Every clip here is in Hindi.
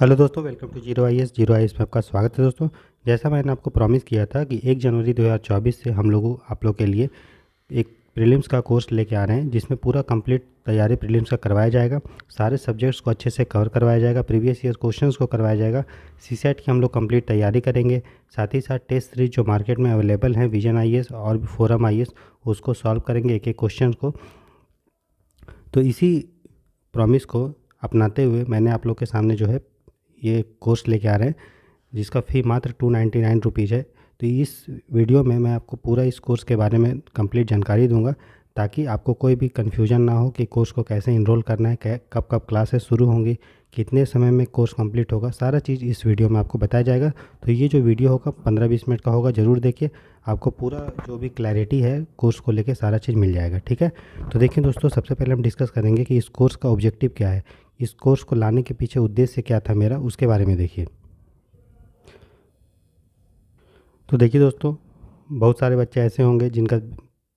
हेलो दोस्तों, welcome to zero I S में आपका स्वागत है। दोस्तों, जैसा मैंने आपको प्रॉमिस किया था कि 1 जनवरी 2024 से हम लोग आप लोग के लिए एक प्रीलिम्स का कोर्स लेके आ रहे हैं, जिसमें पूरा कंप्लीट तैयारी प्रीलिम्स का करवाया जाएगा। सारे सब्जेक्ट्स को अच्छे से कवर करवाया जाएगा, प्रीवियस ईयर क्वेश्चंस को करवाया जाएगा। सीसेट की हम लोग कंप्लीट तैयारी करेंगे। साथ ही साथ टेस्ट सीरीज जो मार्केट में अवेलेबल हैं, विजन आईएएस और भी फोरम आईएएस, उसको सॉल्व करेंगे एक एक क्वेश्चन को। तो इसी प्रॉमिस को अपनाते हुए मैंने आप लोग के सामने जो है ये कोर्स लेके आ रहे हैं, जिसका फ़ी मात्र 299 रुपीज़ है। तो इस वीडियो में मैं आपको पूरा इस कोर्स के बारे में कंप्लीट जानकारी दूंगा, ताकि आपको कोई भी कन्फ्यूजन ना हो कि कोर्स को कैसे इनरोल करना है, कब कब क्लासेस शुरू होंगी, कितने समय में कोर्स कंप्लीट होगा, सारा चीज़ इस वीडियो में आपको बताया जाएगा। तो ये जो वीडियो होगा 15-20 मिनट का होगा, ज़रूर देखिए। आपको पूरा जो भी क्लैरिटी है कोर्स को लेके सारा चीज़ मिल जाएगा, ठीक है। तो देखिए दोस्तों, सबसे पहले हम डिस्कस करेंगे कि इस कोर्स का ऑब्जेक्टिव क्या है, इस कोर्स को लाने के पीछे उद्देश्य क्या था मेरा, उसके बारे में देखिए। तो देखिए दोस्तों, बहुत सारे बच्चे ऐसे होंगे जिनका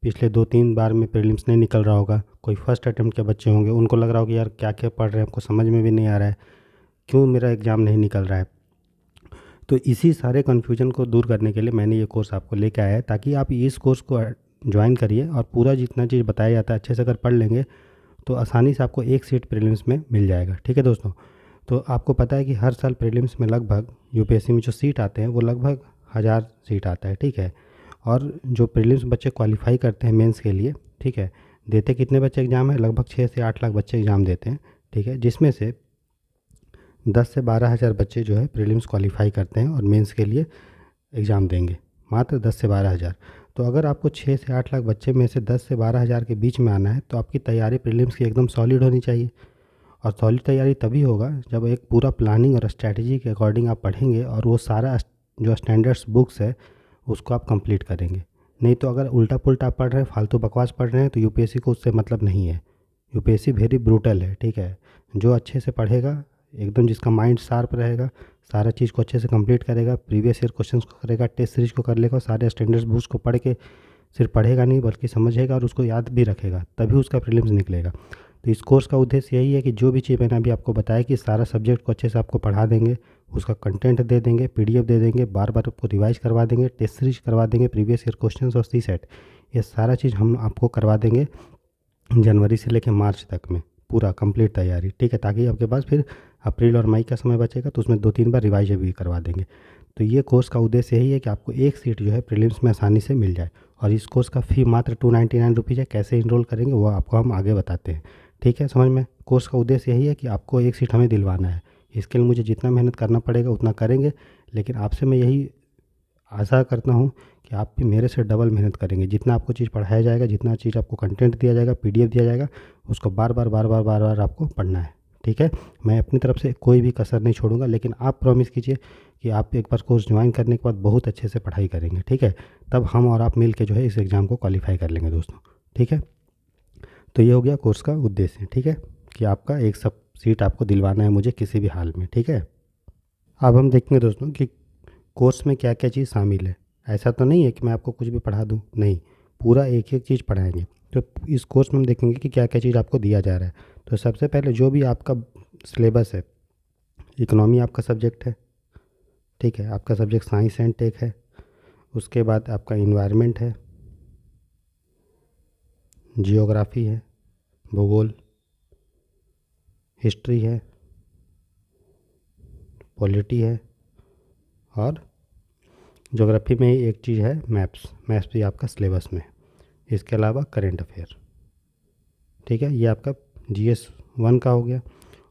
पिछले 2-3 बार में प्रीलिम्स नहीं निकल रहा होगा। कोई फर्स्ट अटेम्प्ट के बच्चे होंगे, उनको लग रहा होगा यार क्या क्या पढ़ रहे हैं, हमको समझ में भी नहीं आ रहा है, क्यों मेरा एग्ज़ाम नहीं निकल रहा है। तो इसी सारे कन्फ्यूजन को दूर करने के लिए मैंने ये कोर्स आपको लेके आया है, ताकि आप इस कोर्स को ज्वाइन करिए और पूरा जितना चीज़ बताया जाता है अच्छे से अगर पढ़ लेंगे तो आसानी से आपको एक सीट प्रीलिम्स में मिल जाएगा, ठीक है दोस्तों। तो आपको पता है कि हर साल प्रीलिम्स में लगभग यूपीएससी में जो सीट आते हैं वो लगभग 1000 सीट आता है, ठीक है। और जो प्रीलिम्स बच्चे क्वालिफाई करते हैं मेंस के लिए, ठीक है, देते कितने बच्चे एग्ज़ाम है, लगभग 6 से 8 लाख बच्चे एग्ज़ाम देते हैं, ठीक है। जिसमें से 10 से 12 हज़ार बच्चे जो है प्रीलिम्स क्वालिफाई करते हैं और मेंस के लिए एग्ज़ाम देंगे, मात्र 10 से 12 हज़ार। तो अगर आपको 6 से 8 लाख बच्चे में से 10 से 12 हज़ार के बीच में आना है, तो आपकी तैयारी प्रीलिम्स की एकदम सॉलिड होनी चाहिए। और सॉलिड तैयारी तभी होगा जब एक पूरा प्लानिंग और स्ट्रैटेजी के अकॉर्डिंग आप पढ़ेंगे और वो सारा जो स्टैंडर्ड्स बुक्स है उसको आप कंप्लीट करेंगे। नहीं तो अगर उल्टा पुल्टा पढ़ रहे हैं, फालतू बकवास पढ़ रहे हैं, तो यूपीएससी को उससे मतलब नहीं है। यूपीएससी वेरी ब्रूटल है, ठीक है। जो अच्छे से पढ़ेगा, एकदम जिसका माइंड शार्प रहेगा, सारा चीज़ को अच्छे से कंप्लीट करेगा, प्रीवियस ईयर क्वेश्चंस को करेगा, टेस्ट सीरीज को कर लेगा, और सारे स्टैंडर्ड्स बुक्स को पढ़ के सिर्फ पढ़ेगा नहीं बल्कि समझेगा और उसको याद भी रखेगा, तभी उसका प्रीलिम्स निकलेगा। तो इस कोर्स का उद्देश्य यही है कि जो भी चीज़ मैंने अभी आपको बताया कि सारा सब्जेक्ट को अच्छे से आपको पढ़ा देंगे, उसका कंटेंट दे देंगे, पीडीएफ दे देंगे, बार बार आपको रिवाइज करवा देंगे, टेस्ट सीरीज करवा देंगे, प्रीवियस ईयर क्वेश्चंस और सी सेट, ये सारा चीज़ हम आपको करवा देंगे जनवरी से लेकर मार्च तक में, पूरा कंप्लीट तैयारी, ठीक है। ताकि आपके पास फिर अप्रैल और मई का समय बचेगा, तो उसमें 2-3 बार रिवाइज भी करवा देंगे। तो ये कोर्स का उद्देश्य यही है कि आपको एक सीट जो है प्रीलिम्स में आसानी से मिल जाए। और इस कोर्स का फ़ी मात्र 299 रुपीज़ है। कैसे इनरोल करेंगे वो आपको हम आगे बताते हैं, ठीक है। समझ में, कोर्स का उद्देश्य यही है कि आपको एक सीट हमें दिलवाना है। इसके लिए मुझे जितना मेहनत करना पड़ेगा उतना करेंगे, लेकिन आपसे मैं यही आशा करता हूँ कि आप भी मेरे से डबल मेहनत करेंगे। जितना आपको चीज़ पढ़ाया जाएगा, जितना चीज़ आपको कंटेंट दिया जाएगा, पीडीएफ दिया जाएगा, उसको बार बार आपको पढ़ना है, ठीक है। मैं अपनी तरफ से कोई भी कसर नहीं छोड़ूंगा, लेकिन आप प्रॉमिस कीजिए कि आप एक बार कोर्स ज्वाइन करने के बाद बहुत अच्छे से पढ़ाई करेंगे, ठीक है। तब हम और आप मिल के जो है इस एग्ज़ाम को क्वालिफाई कर लेंगे दोस्तों, ठीक है। तो ये हो गया कोर्स का उद्देश्य, ठीक है, कि आपका एक सब सीट आपको दिलवाना है मुझे किसी भी हाल में, ठीक है। अब हम देखेंगे दोस्तों कि कोर्स में क्या क्या चीज़ शामिल है। ऐसा तो नहीं है कि मैं आपको कुछ भी पढ़ा दूँ, नहीं, पूरा एक एक चीज़ पढ़ाएंगे। तो इस कोर्स में हम देखेंगे कि क्या क्या चीज़ आपको दिया जा रहा है। तो सबसे पहले जो भी आपका सिलेबस है, इकोनॉमी आपका सब्जेक्ट है, ठीक है, आपका सब्जेक्ट साइंस एंड टेक है। उसके बाद आपका इन्वायरमेंट है, जियोग्राफी है, भूगोल, हिस्ट्री है, पॉलिटी है, और ज्योग्राफी में ही एक चीज़ है मैप्स, मैप्स भी आपका सिलेबस में। इसके अलावा करेंट अफेयर, ठीक है, ये आपका जीएस 1 का हो गया।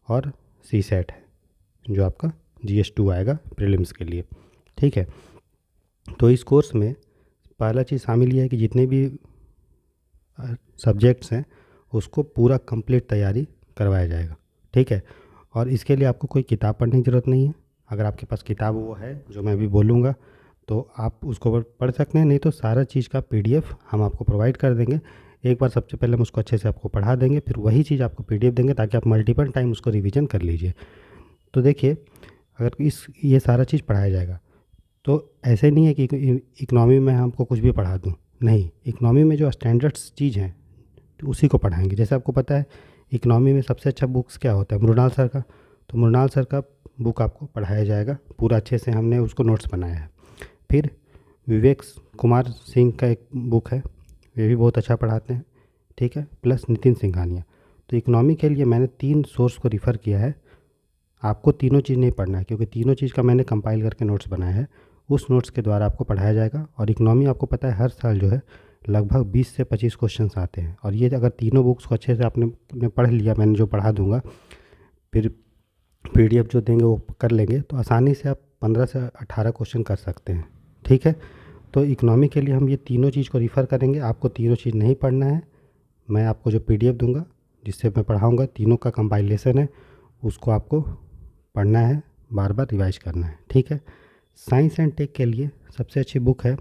और सी सेट है जो आपका जीएस 2 आएगा प्रीलिम्स के लिए, ठीक है। तो इस कोर्स में पहला चीज़ शामिल ये है कि जितने भी सब्जेक्ट्स हैं उसको पूरा कंप्लीट तैयारी करवाया जाएगा, ठीक है। और इसके लिए आपको कोई किताब पढ़ने की ज़रूरत नहीं है। अगर आपके पास किताब वो है जो मैं अभी बोलूँगा तो आप उसको पढ़ सकते हैं, नहीं तो सारा चीज़ का पीडीएफ हम आपको प्रोवाइड कर देंगे। एक बार सबसे पहले हम उसको अच्छे से आपको पढ़ा देंगे, फिर वही चीज़ आपको पीडीएफ देंगे ताकि आप मल्टीपल टाइम उसको रिवीजन कर लीजिए। तो देखिए, अगर ये सारा चीज़ पढ़ाया जाएगा तो ऐसे नहीं है कि इकनॉमी में हमको कुछ भी पढ़ा दूँ, नहीं, इकनॉमी में जो स्टैंडर्ड्स चीज़ हैं तो उसी को पढ़ाएंगे। जैसे आपको पता है इकनॉमी में सबसे अच्छा बुक्स क्या होता है, मृणाल सर का। तो मृणाल सर का बुक आपको पढ़ाया जाएगा, पूरा अच्छे से हमने उसको नोट्स बनाया है। फिर विवेक कुमार सिंह का एक बुक है, वे भी बहुत अच्छा पढ़ाते हैं, ठीक है, प्लस नितिन सिंघानिया। तो इकोनॉमी के लिए मैंने 3 सोर्स को रिफ़र किया है। आपको तीनों चीज़ नहीं पढ़ना है, क्योंकि तीनों चीज़ का मैंने कंपाइल करके नोट्स बनाया है। उस नोट्स के द्वारा आपको पढ़ाया जाएगा। और इकोनॉमी आपको पता है हर साल जो है लगभग 20 से 25 क्वेश्चंस आते हैं, और ये अगर तीनों बुक्स को अच्छे से आपने पढ़ लिया, मैंने जो पढ़ा दूंगा, फिर PDF जो देंगे वो कर लेंगे, तो आसानी से आप 15 से 18 क्वेश्चन कर सकते हैं, ठीक है। तो इकोनॉमी के लिए हम ये तीनों चीज़ को रिफ़र करेंगे। आपको तीनों चीज़ नहीं पढ़ना है, मैं आपको जो PDF दूंगा जिससे मैं पढ़ाऊँगा, तीनों का कंपाइलेशन है, उसको आपको पढ़ना है, बार बार रिवाइज करना है, ठीक है। साइंस एंड टेक के लिए सबसे अच्छी बुक है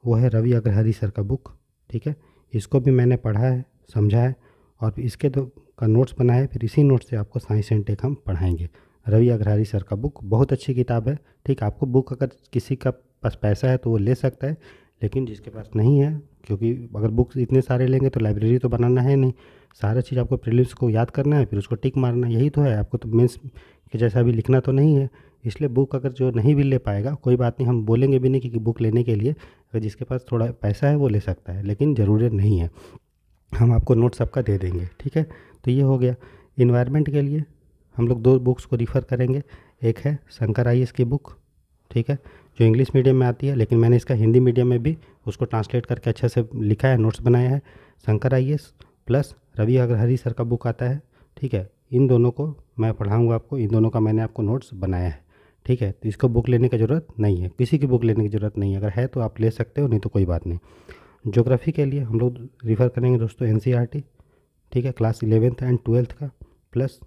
वो है रवि अग्रहरि सर का बुक, ठीक है। इसको भी मैंने पढ़ा है, समझा है, और इसके तो का नोट्स बनाया है। फिर इसी नोट से आपको साइंस एंड टेक हम पढ़ाएंगे। रवि अग्रहरि सर का बुक बहुत अच्छी किताब है, ठीक। आपको बुक अगर किसी का पास पैसा है तो वो ले सकता है, लेकिन जिसके पास नहीं है, क्योंकि अगर बुक्स इतने सारे लेंगे तो लाइब्रेरी तो बनाना है नहीं, सारा चीज़ आपको प्रीलिम्स को याद करना है, फिर उसको टिक मारना, यही तो है। आपको तो मेंस के जैसा भी लिखना तो नहीं है। इसलिए बुक अगर जो नहीं भी ले पाएगा कोई बात नहीं, हम बोलेंगे भी नहीं कि बुक लेने के लिए, अगर जिसके पास थोड़ा पैसा है वो ले सकता है, लेकिन ज़रूरी नहीं है। हम आपको नोट सबका दे देंगे, ठीक है। तो ये हो गया। इन्वायरमेंट के लिए हम लोग 2 बुक्स को रिफ़र करेंगे। एक है शंकर IAS की बुक, ठीक है, जो इंग्लिश मीडियम में आती है, लेकिन मैंने इसका हिंदी मीडियम में भी उसको ट्रांसलेट करके अच्छे से लिखा है, नोट्स बनाया है। Shankar IAS plus Ravi Agrahari sir का बुक आता है, ठीक है। इन दोनों को मैं पढ़ाऊँगा आपको, इन दोनों का मैंने आपको नोट्स बनाया है, ठीक है। तो इसको बुक लेने की ज़रूरत नहीं है, किसी की बुक लेने की ज़रूरत नहीं है। अगर है तो आप ले सकते हो, नहीं तो कोई बात नहीं। ज्योग्राफी के लिए हम लोग रिफ़र करेंगे दोस्तों NCERT, ठीक है, क्लास 11th एंड 12th का, प्लस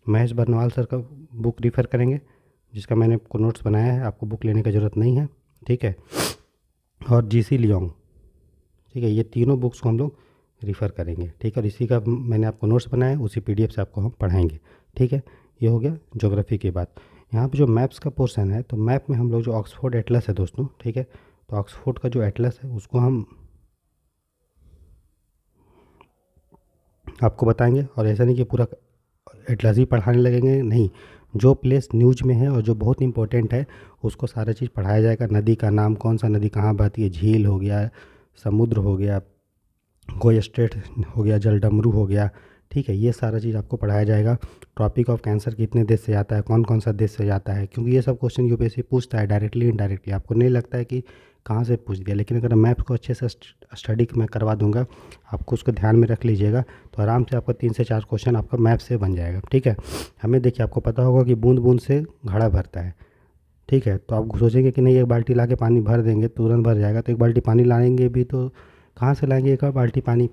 महेश बर्नवाल सर का बुक रिफ़र करेंगे, जिसका मैंने आपको नोट्स बनाया है, आपको बुक लेने की ज़रूरत नहीं है, ठीक है। और GC लियोंग, ठीक है, ये तीनों बुक्स को हम लोग रिफ़र करेंगे, ठीक है। और इसी का मैंने आपको नोट्स बनाया है, उसी PDF से आपको हम पढ़ाएंगे, ठीक है। ये हो गया ज्योग्राफी की बात। यहाँ पे जो मैप्स का पोर्शन है, तो मैप में हम लोग जो ऑक्सफोर्ड एटलस है दोस्तों, ठीक है, तो ऑक्सफोर्ड का जो एटलस है उसको हम आपको बताएंगे। और ऐसा नहीं कि पूरा एटलस ही पढ़ाने लगेंगे, नहीं, जो प्लेस न्यूज़ में है और जो बहुत इंपॉर्टेंट है उसको सारा चीज़ पढ़ाया जाएगा। नदी का नाम, कौन सा नदी कहाँ बहती है, झील हो गया, समुद्र हो गया, कोई स्ट्रेट हो गया, जलडमरू हो गया, ठीक है, ये सारा चीज़ आपको पढ़ाया जाएगा। ट्रॉपिक ऑफ कैंसर कितने देश से आता है, कौन कौन सा देश से जाता है, क्योंकि ये सब क्वेश्चन UPSC पूछता है डायरेक्टली इनडायरेक्टली। आपको नहीं लगता है कि कहाँ से पूछ दिया, लेकिन अगर मैप्स को अच्छे से स्टडी मैं करवा दूंगा, आपको उसको ध्यान में रख लीजिएगा, तो आराम से आपका 3 से 4 क्वेश्चन आपका मैप से बन जाएगा, ठीक है। हमें देखिए, आपको पता होगा कि बूंद बूंद से घड़ा भरता है, ठीक है। तो आप सोचेंगे कि नहीं एक बाल्टी ला के पानी भर देंगे तुरंत भर जाएगा, तो एक बाल्टी पानी लाएंगे भी तो कहाँ से लाएंगे एक बाल्टी पानी।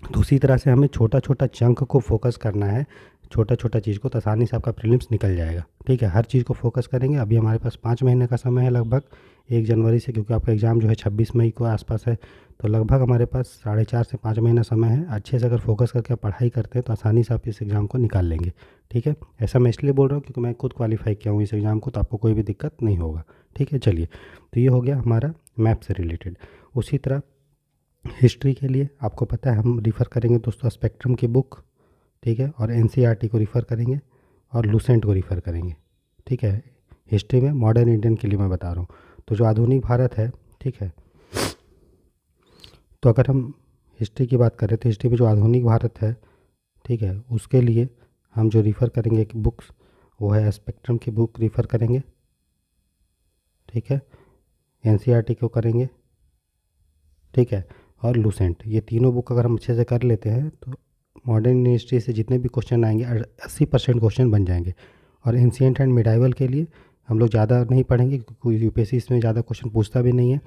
तो उसी तरह से हमें छोटा छोटा चंक को फोकस करना है, छोटा छोटा चीज़ को, तो आसानी से आपका प्रीलिम्स निकल जाएगा, ठीक है। हर चीज़ को फोकस करेंगे। अभी हमारे पास 5 महीने का समय है लगभग, 1 जनवरी से, क्योंकि आपका एग्ज़ाम जो है 26 मई को आसपास है, तो लगभग हमारे पास 4.5 से 5 महीना समय है। अच्छे से अगर फोकस करके आप पढ़ाई करते हैं तो आसानी से आप इस एग्ज़ाम को निकाल लेंगे, ठीक है। ऐसा मैं इसलिए बोल रहा हूँ क्योंकि मैं खुद क्वालिफाई किया हूँ इस एग्ज़ाम को, तो आपको कोई भी दिक्कत नहीं होगा, ठीक है। चलिए, तो ये हो गया हमारा मैप से रिलेटेड। उसी तरह हिस्ट्री के लिए आपको पता है हम रिफ़र करेंगे दोस्तों स्पेक्ट्रम की बुक, ठीक है, और NCERT को रिफ़र करेंगे और लूसेंट को रिफ़र करेंगे, ठीक है। हिस्ट्री में मॉडर्न इंडियन के लिए मैं बता रहा हूँ। तो जो आधुनिक भारत है, ठीक है, तो अगर हम हिस्ट्री की बात करें तो हिस्ट्री में जो आधुनिक भारत है, ठीक है, उसके लिए हम जो रिफ़र करेंगे एक बुक्स, वो है स्पेक्ट्रम की बुक रिफ़र करेंगे, ठीक है। NCERT को करेंगे, ठीक है, और लूसेंट, ये तीनों बुक अगर हम अच्छे से कर लेते हैं तो मॉडर्न हिस्ट्री से जितने भी क्वेश्चन आएंगे 80% क्वेश्चन बन जाएंगे। और एंशिएंट एंड मिडाइवल के लिए हम लोग ज़्यादा नहीं पढ़ेंगे, क्योंकि UPSC इसमें ज़्यादा क्वेश्चन पूछता भी नहीं है।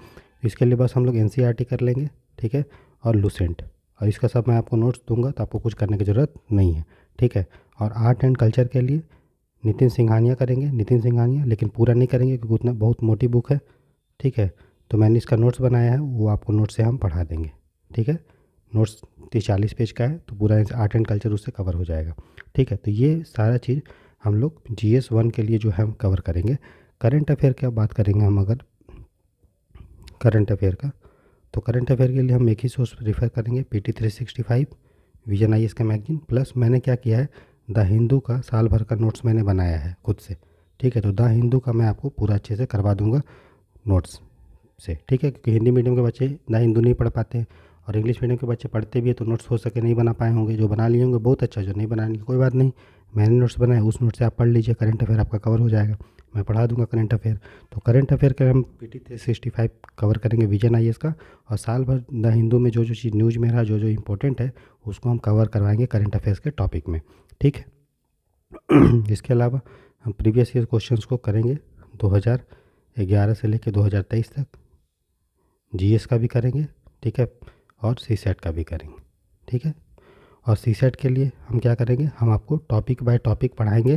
इसके लिए बस हम लोग NCERT कर लेंगे, ठीक है, और लूसेंट, और इसका सब मैं आपको नोट्स दूंगा, तो आपको कुछ करने की ज़रूरत नहीं है, ठीक है। और आर्ट एंड कल्चर के लिए नितिन सिंघानिया करेंगे, नितिन सिंघानिया, लेकिन पूरा नहीं करेंगे क्योंकि उतना बहुत मोटी बुक है, ठीक है। तो मैंने इसका नोट्स बनाया है, वो आपको नोट्स से हम पढ़ा देंगे, ठीक है। नोट्स 40 पेज का है, तो पूरा आर्ट एंड कल्चर उससे कवर हो जाएगा, ठीक है। तो ये सारा चीज़ हम लोग GS 1 के लिए जो है हम कवर करेंगे। करंट अफेयर की बात करेंगे हम, अगर करंट अफेयर का, तो करंट अफेयर के लिए हम एक ही सोर्स रेफर करेंगे, PT 365, विजन IAS का मैगजीन, प्लस मैंने क्या किया है, द हिंदू का साल भर का नोट्स मैंने बनाया है खुद से, ठीक है। तो द हिंदू का मैं आपको पूरा अच्छे से करवा दूंगा नोट्स से, ठीक है, क्योंकि हिंदी मीडियम के बच्चे द हिंदू नहीं पढ़ पाते हैं और इंग्लिश मीडियम के बच्चे पढ़ते भी है तो नोट्स हो सके नहीं बना पाए होंगे। जो बना लिए होंगे बहुत अच्छा, जो नहीं बनाएंगे कोई बात नहीं, मैंने नोट्स बनाए उस नोट से आप पढ़ लीजिए, करंट अफेयर आपका कवर हो जाएगा, मैं पढ़ा दूंगा करंट अफेयर। तो करंट अफेयर का हम पीटी 365 कवर करेंगे विजन आईएएस का, और साल भर द हिंदू में जो जो चीज़ न्यूज़ में रहा, जो जो इंपॉर्टेंट है उसको हम कवर करवाएंगे करंट अफेयर्स के टॉपिक में, ठीक है। इसके अलावा हम प्रीवियस ईयर क्वेश्चंस को करेंगे 2011 से लेकर 2023 तक, जीएस का भी करेंगे, ठीक है, और सीसेट का भी करेंगे, ठीक है। और सीसेट के लिए हम क्या करेंगे, हम आपको टॉपिक बाय टॉपिक पढ़ाएंगे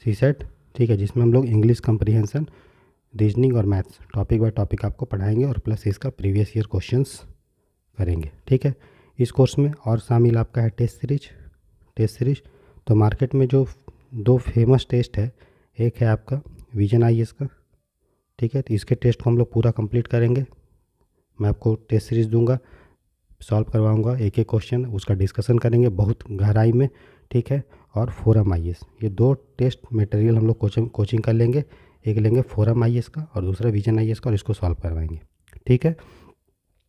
सीसेट, ठीक है, जिसमें हम लोग इंग्लिश कंप्रीहेंशन, रीजनिंग और मैथ्स टॉपिक बाय टॉपिक आपको पढ़ाएंगे और प्लस इसका प्रीवियस ईयर क्वेश्चंस करेंगे, ठीक है। इस कोर्स में और शामिल आपका है टेस्ट सीरीज। तो मार्केट में जो दो फेमस टेस्ट है, एक है आपका विजन आईएएस का, ठीक है, तो इसके टेस्ट को हम लोग पूरा कंप्लीट करेंगे, मैं आपको टेस्ट सीरीज़ दूंगा, सॉल्व करवाऊंगा एक एक क्वेश्चन, उसका डिस्कशन करेंगे बहुत गहराई में, ठीक है। और फोरम आईएएस, ये दो टेस्ट मटेरियल हम लोग कोचिंग कर लेंगे, एक लेंगे फोरम आईएएस का और दूसरा विजन आईएएस का, और इसको सॉल्व करवाएंगे, ठीक है।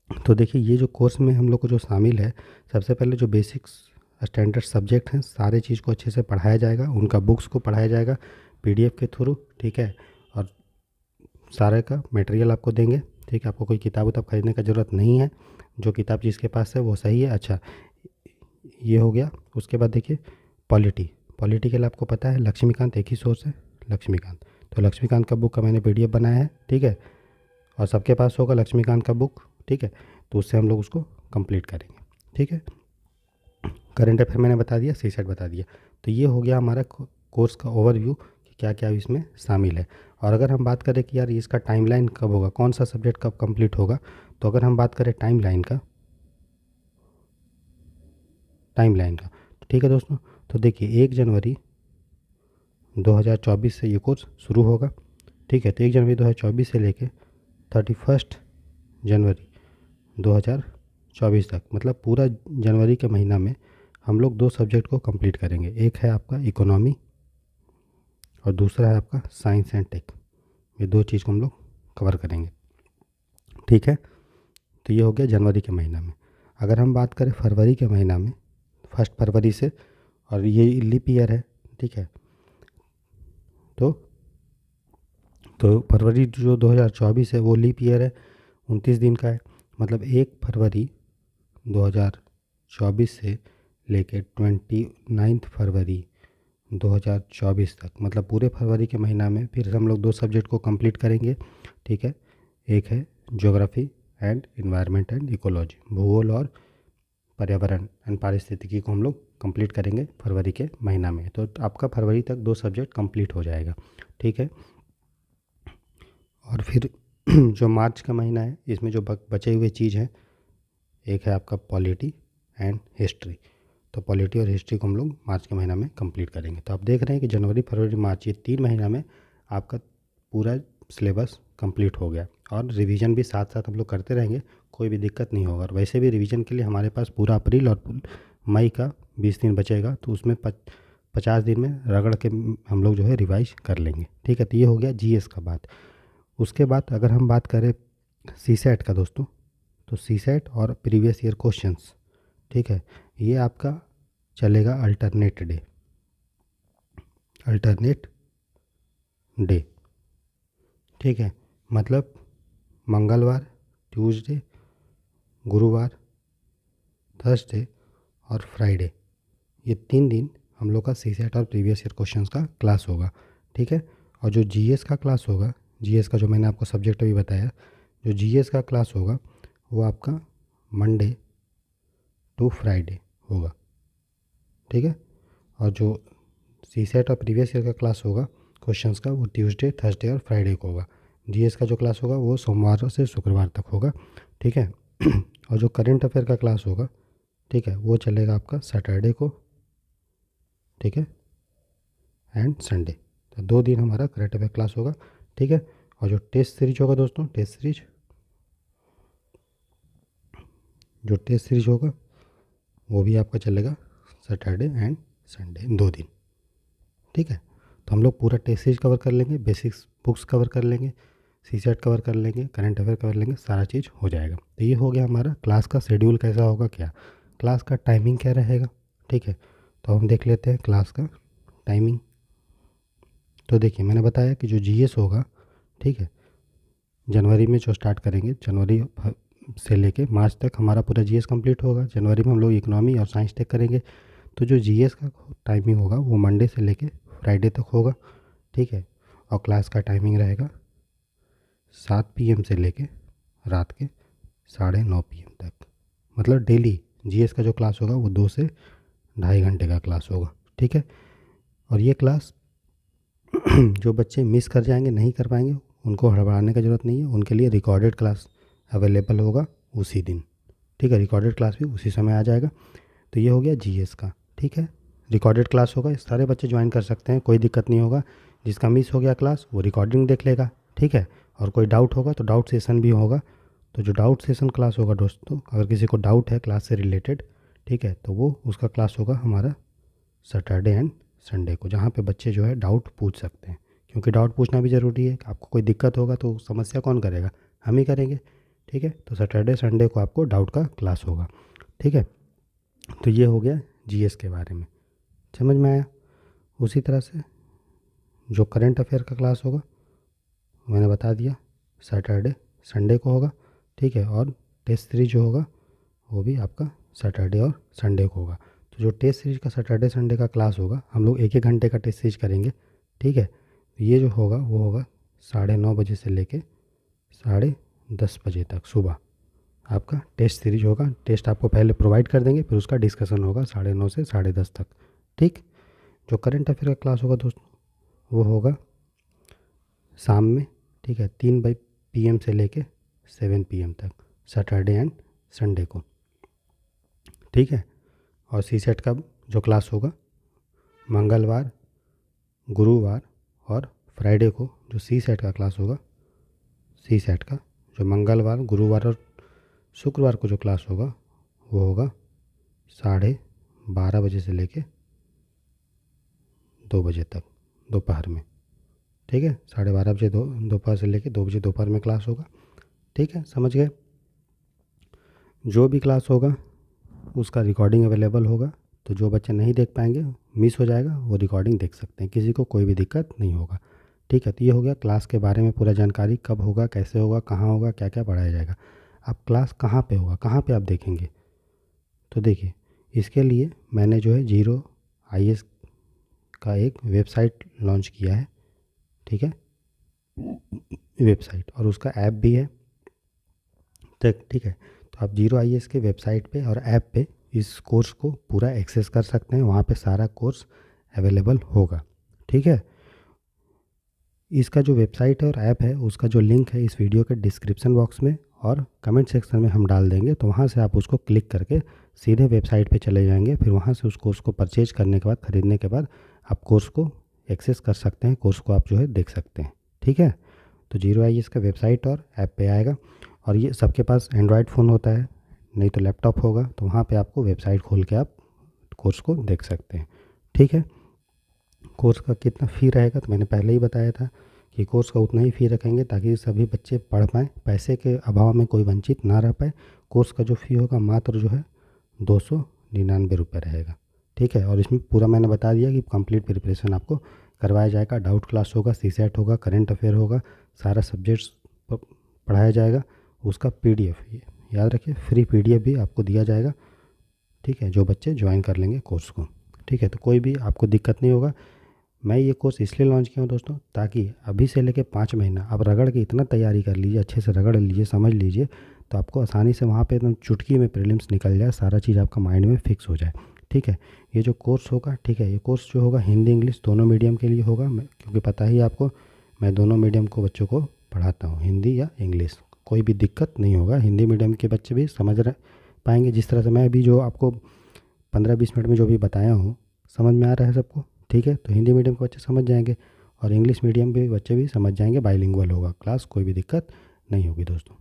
तो देखिए ये जो कोर्स में हम लोग को जो शामिल है, सबसे पहले जो बेसिक्स स्टैंडर्ड सब्जेक्ट हैं सारे चीज़ को अच्छे से पढ़ाया जाएगा, उनका बुक्स को पढ़ाया जाएगा पीडीएफ के थ्रू, ठीक है, और सारे का मटेरियल आपको देंगे, ठीक है। आपको कोई किताब उताब खरीदने का ज़रूरत नहीं है, जो किताब जिसके पास है वो सही है। अच्छा, ये हो गया। उसके बाद देखिए पॉलिटी के लिए आपको पता है लक्ष्मीकांत एक ही सोर्स है, लक्ष्मीकांत, तो लक्ष्मीकांत का बुक का मैंने पीडीएफ बनाया है, ठीक है, और सबके पास होगा लक्ष्मीकांत का बुक, ठीक है, तो उससे हम लोग उसको कंप्लीट करेंगे, ठीक है। करंट अफेयर मैंने बता दिया, सीसेट बता दिया, तो ये हो गया हमारा कोर्स का ओवरव्यू कि क्या क्या इसमें शामिल है। और अगर हम बात करें कि यार इसका टाइमलाइन कब होगा, कौन सा सब्जेक्ट कब कंप्लीट होगा, तो अगर हम बात करें टाइमलाइन का, तो ठीक है दोस्तों, तो देखिए 1 जनवरी 2024 से ये कोर्स शुरू होगा, ठीक है। तो 1 जनवरी 2024 से लेके 31 जनवरी 2024 तक, मतलब पूरा जनवरी के महीना में हम लोग 2 सब्जेक्ट को कंप्लीट करेंगे, एक है आपका इकोनॉमी और दूसरा है आपका साइंस एंड टेक, ये 2 चीज़ को हम लोग कवर करेंगे, ठीक है। तो ये हो गया जनवरी के महीना में। अगर हम बात करें फरवरी के महीना में, 1 फरवरी से, और ये लीप ईयर है, ठीक है, तो फरवरी जो 2024 है वो लीप ईयर है, 29 दिन का है, मतलब 1 फरवरी 2024 से लेके 29 फरवरी 2024 तक, मतलब पूरे फरवरी के महीना में फिर हम लोग 2 सब्जेक्ट को कंप्लीट करेंगे, ठीक है। एक है geography and environment and ecology, भूगोल और पर्यावरण एंड पारिस्थितिकी को हम लोग कंप्लीट करेंगे फरवरी के महीना में। तो आपका फरवरी तक 2 सब्जेक्ट कंप्लीट हो जाएगा, ठीक है। और फिर जो मार्च का महीना है, इसमें जो बचे हुए चीज़ हैं, एक है आपका पॉलिटी एंड हिस्ट्री, तो पॉलिटी और हिस्ट्री को हम लोग मार्च के महीना में कंप्लीट करेंगे। तो आप देख रहे हैं कि जनवरी फरवरी मार्च ये 3 महीना में आपका पूरा सिलेबस कंप्लीट हो गया, और रिवीजन भी साथ साथ हम लोग करते रहेंगे, कोई भी दिक्कत नहीं होगा। और वैसे भी रिवीजन के लिए हमारे पास पूरा अप्रैल और मई का 20 दिन बचेगा, तो उसमें 50 दिन में रगड़ के हम लोग जो है रिवाइज कर लेंगे, ठीक है। तो ये हो गया जीएस का बात। उसके बाद अगर हम बात करें सीसेट का दोस्तों, तो सीसेट और प्रीवियस ईयर क्वेश्चंस, ठीक है, ये आपका चलेगा अल्टरनेट डे, ठीक है, मतलब मंगलवार, ट्यूसडे, गुरुवार, थर्सडे और फ्राइडे, ये 3 दिन हम लोग का सीसेट और प्रीवियस ईयर क्वेश्चंस का क्लास होगा, ठीक है। और जो जीएस का क्लास होगा, जीएस का जो मैंने आपको सब्जेक्ट अभी बताया, जो जीएस का क्लास होगा वो आपका मंडे टू फ्राइडे होगा, ठीक है। और जो सीसेट और प्रीवियस ईयर का क्लास होगा क्वेश्चंस का, वो ट्यूसडे, थर्सडे और फ्राइडे को होगा। जीएस का जो क्लास होगा वो सोमवार से शुक्रवार तक होगा, ठीक है। और जो करंट अफेयर का क्लास होगा, ठीक है, वो चलेगा आपका सैटरडे को, ठीक है, एंड संडे, तो 2 दिन हमारा करंट अफेयर क्लास होगा, ठीक है। और जो टेस्ट सीरीज होगा दोस्तों, टेस्ट सीरीज होगा वो भी आपका चलेगा सैटरडे एंड संडे, 2 दिन, ठीक है। तो हम लोग पूरा टेस्ट सीरीज कवर कर लेंगे, बेसिक्स बुक्स कवर कर लेंगे, सीसेट कवर कर लेंगे, करंट अफेयर कवर लेंगे, सारा चीज़ हो जाएगा। तो ये हो गया हमारा क्लास का शेड्यूल कैसा होगा, क्या क्लास का टाइमिंग क्या रहेगा। ठीक है, तो हम देख लेते हैं क्लास का टाइमिंग। तो देखिए मैंने बताया कि जो जीएस होगा, ठीक है, जनवरी में जो स्टार्ट करेंगे, जनवरी से लेके मार्च तक हमारा पूरा जीएस कंप्लीट होगा। जनवरी में हम लोग इकोनॉमी और साइंस टेक करेंगे। तो जो जीएस का टाइमिंग होगा वो मंडे से लेके फ्राइडे तक होगा। ठीक है, और क्लास का टाइमिंग रहेगा 7 PM से लेके रात के 9:30 PM तक। मतलब डेली जीएस का जो क्लास होगा वो 2 से 2.5 घंटे का क्लास होगा। ठीक है, और ये क्लास जो बच्चे मिस कर जाएंगे, नहीं कर पाएंगे, उनको हड़बड़ाने का ज़रूरत नहीं है। उनके लिए रिकॉर्डेड क्लास अवेलेबल होगा उसी दिन। ठीक है, रिकॉर्डेड क्लास भी उसी समय आ जाएगा। तो ये हो गया जीएस का। ठीक है, रिकॉर्डेड क्लास होगा, सारे बच्चे ज्वाइन कर सकते हैं, कोई दिक्कत नहीं होगा। जिसका मिस हो गया क्लास वो रिकॉर्डिंग देख लेगा। ठीक है, और कोई डाउट होगा तो डाउट सेशन भी होगा। तो जो डाउट सेशन क्लास होगा दोस्तों, अगर किसी को डाउट है क्लास से रिलेटेड, ठीक है, तो वो उसका क्लास होगा हमारा सैटरडे एंड संडे को, जहाँ पे बच्चे जो है डाउट पूछ सकते हैं। क्योंकि डाउट पूछना भी ज़रूरी है। आपको कोई दिक्कत होगा तो समस्या कौन करेगा, हम ही करेंगे। ठीक है, तो सैटरडे संडे को आपको डाउट का क्लास होगा। ठीक है, तो ये हो गया जीएस के बारे में, समझ में आया। उसी तरह से जो करंट अफेयर का क्लास होगा मैंने बता दिया, सैटरडे संडे को होगा। ठीक है, और टेस्ट सीरीज जो होगा वो भी आपका सैटरडे और संडे को होगा। तो जो टेस्ट सीरीज का सैटरडे संडे का क्लास होगा, हम लोग 1-1 घंटे का टेस्ट सीरीज करेंगे। ठीक है, तो ये जो होगा वो होगा 9:30 बजे से लेके 10:30 बजे तक सुबह आपका टेस्ट सीरीज होगा। टेस्ट आपको पहले प्रोवाइड कर देंगे, फिर उसका डिस्कशन होगा 9:30 से 10:30 तक। ठीक, जो करंट अफेयर का क्लास होगा दोस्तों वो होगा शाम में। ठीक है, 3 PM से लेके 7 PM तक, सैटरडे एंड संडे को। ठीक है, और सीसेट का जो क्लास होगा मंगलवार, गुरुवार और फ्राइडे को जो सीसेट का क्लास होगा, सीसेट का जो मंगलवार, गुरुवार और शुक्रवार को जो क्लास होगा वो होगा 12:30 बजे से लेके 2 बजे तक दोपहर में। ठीक है, 12:30 बजे दोपहर से लेके 2 बजे दोपहर में क्लास होगा। ठीक है, समझ गए। जो भी क्लास होगा उसका रिकॉर्डिंग अवेलेबल होगा। तो जो बच्चे नहीं देख पाएंगे, मिस हो जाएगा, वो रिकॉर्डिंग देख सकते हैं, किसी को कोई भी दिक्कत नहीं होगा। ठीक है, तो ये हो गया क्लास के बारे में पूरा जानकारी, कब होगा, कैसे होगा, कहाँ होगा, क्या क्या पढ़ाया जाएगा। अब क्लास कहाँ पे होगा, कहाँ पे आप देखेंगे, तो देखिए इसके लिए मैंने जो है जीरो IAS का एक वेबसाइट लॉन्च किया है। ठीक है, वेबसाइट और उसका ऐप भी है। ठीक है, तो आप जीरो IAS के वेबसाइट पे और ऐप पे इस कोर्स को पूरा एक्सेस कर सकते हैं। वहाँ पे सारा कोर्स अवेलेबल होगा। ठीक है, इसका जो वेबसाइट है और ऐप है उसका जो लिंक है इस वीडियो के डिस्क्रिप्शन बॉक्स में और कमेंट सेक्शन में हम डाल देंगे। तो वहाँ से आप उसको क्लिक करके सीधे वेबसाइट पे चले जाएंगे। फिर वहाँ से उस कोर्स को परचेज करने के बाद, ख़रीदने के बाद आप कोर्स को एक्सेस कर सकते हैं, कोर्स को आप जो है देख सकते हैं। ठीक है, तो जीरो IAS का वेबसाइट और ऐप पे आएगा। और ये सबके पास एंड्रॉयड फ़ोन होता है, नहीं तो लैपटॉप होगा, तो वहाँ पे आपको वेबसाइट खोल के आप कोर्स को देख सकते हैं। ठीक है, कोर्स का कितना फ़ी रहेगा तो मैंने पहले ही बताया था कि कोर्स का उतना ही फ़ी रखेंगे ताकि सभी बच्चे पढ़ पाएँ, पैसे के अभाव में कोई वंचित ना रह पाए। कोर्स का जो फ़ी होगा मात्र जो है 299 रुपये रहेगा। ठीक है, और इसमें पूरा मैंने बता दिया कि कंप्लीट प्रिपरेशन आपको करवाया जाएगा। डाउट क्लास होगा, सीसेट होगा, करंट अफेयर होगा, सारा सब्जेक्ट्स पढ़ाया जाएगा। उसका PDF याद रखिए, फ्री PDF भी आपको दिया जाएगा। ठीक है, जो बच्चे ज्वाइन कर लेंगे कोर्स को। ठीक है, तो कोई भी आपको दिक्कत नहीं होगा। मैं ये कोर्स इसलिए लॉन्च किया हूँ दोस्तों, ताकि अभी से लेके 5 महीना आप रगड़ के इतना तैयारी कर लीजिए, अच्छे से रगड़ लीजिए, समझ लीजिए, तो आपको आसानी से वहाँ पे एकदम चुटकी में प्रीलिम्स निकल जाए, सारा चीज़ आपका माइंड में फिक्स हो जाए। ठीक है, ये जो कोर्स होगा, ठीक है, ये कोर्स जो होगा हिंदी इंग्लिश दोनों मीडियम के लिए होगा। क्योंकि पता ही आपको मैं दोनों मीडियम को बच्चों को पढ़ाता हूँ, हिंदी या इंग्लिश, कोई भी दिक्कत नहीं होगा। हिंदी मीडियम के बच्चे भी समझ पाएंगे, जिस तरह से मैं अभी जो आपको 15-20 मिनट में जो भी बताया हूँ, समझ में आ रहा है सबको। ठीक है, तो हिंदी मीडियम के बच्चे समझ जाएंगे और इंग्लिश मीडियम के बच्चे भी समझ जाएंगे, बाइलिंगुअल होगा क्लास, कोई भी दिक्कत नहीं होगी दोस्तों।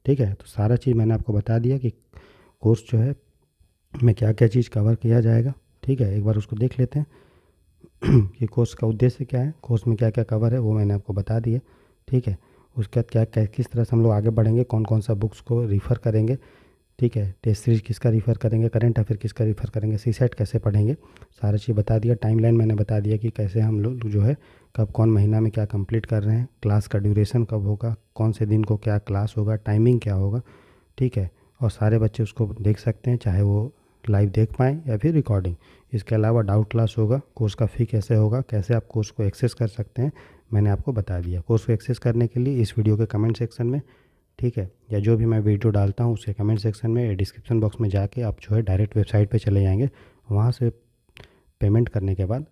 ठीक है, तो सारा चीज़ मैंने आपको बता दिया कि कोर्स जो है में क्या क्या चीज़ कवर किया जाएगा। ठीक है, एक बार उसको देख लेते हैं। कि कोर्स का उद्देश्य क्या है, कोर्स में क्या क्या कवर है, वो मैंने आपको बता दिया। ठीक है, उसके बाद किस तरह से हम लोग आगे बढ़ेंगे, कौन कौन सा बुक्स को रिफ़र करेंगे। ठीक है, टेस्ट सीरीज किसका रिफ़र करेंगे, करंट अफेयर किसका रिफ़र करेंगे, सी सेट कैसे पढ़ेंगे, सारा चीज़ बता दिया। टाइमलाइन मैंने बता दिया कि कैसे हम लोग जो है कब कौन महीना में क्या कंप्लीट कर रहे हैं, क्लास का ड्यूरेशन कब होगा, कौन से दिन को क्या क्लास होगा, टाइमिंग क्या होगा। ठीक है, और सारे बच्चे उसको देख सकते हैं, चाहे वो लाइव देख पाएँ या फिर रिकॉर्डिंग। इसके अलावा डाउट क्लास होगा, कोर्स का फ़ी कैसे होगा, कैसे आप कोर्स को एक्सेस कर सकते हैं, मैंने आपको बता दिया। कोर्स को एक्सेस करने के लिए इस वीडियो के कमेंट सेक्शन में, ठीक है, या जो भी मैं वीडियो डालता हूँ उसके कमेंट सेक्शन में, डिस्क्रिप्शन बॉक्स में जाके आप जो है डायरेक्ट वेबसाइट पे चले जाएंगे। वहाँ से पेमेंट करने के बाद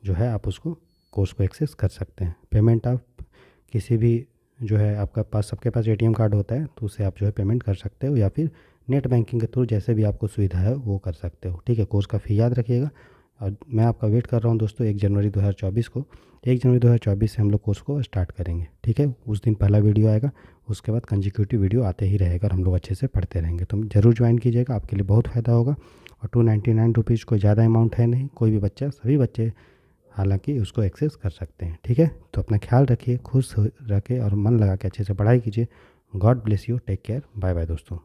जो है आप उसको कोर्स को एक्सेस कर सकते हैं। पेमेंट आप किसी भी जो है आपका पास, सबके पास एटीएम कार्ड होता है तो उससे आप जो है पेमेंट कर सकते हो, या फिर नेट बैंकिंग के थ्रू जैसे भी आपको सुविधा है वो कर सकते हो। ठीक है, कोर्स का फ़ी याद रखिएगा। और मैं आपका वेट कर रहा हूँ दोस्तों 1 जनवरी 2024 को। 1 जनवरी 2024 से हम लोग कोर्स को स्टार्ट करेंगे। ठीक है, उस दिन पहला वीडियो आएगा, उसके बाद कंजिक्यूटिव वीडियो आते ही रहेगा और हम लोग अच्छे से पढ़ते रहेंगे। तो ज़रूर ज्वाइन कीजिएगा, आपके लिए बहुत फ़ायदा होगा। और 299 रुपीज़ कोई ज़्यादा अमाउंट है नहीं, कोई भी बच्चा, सभी बच्चे हालांकि उसको एक्सेस कर सकते हैं। ठीक है, तो अपना ख्याल रखिए, खुश रखिए और मन लगा के अच्छे से पढ़ाई कीजिए। God bless you, take care, bye bye दोस्तों।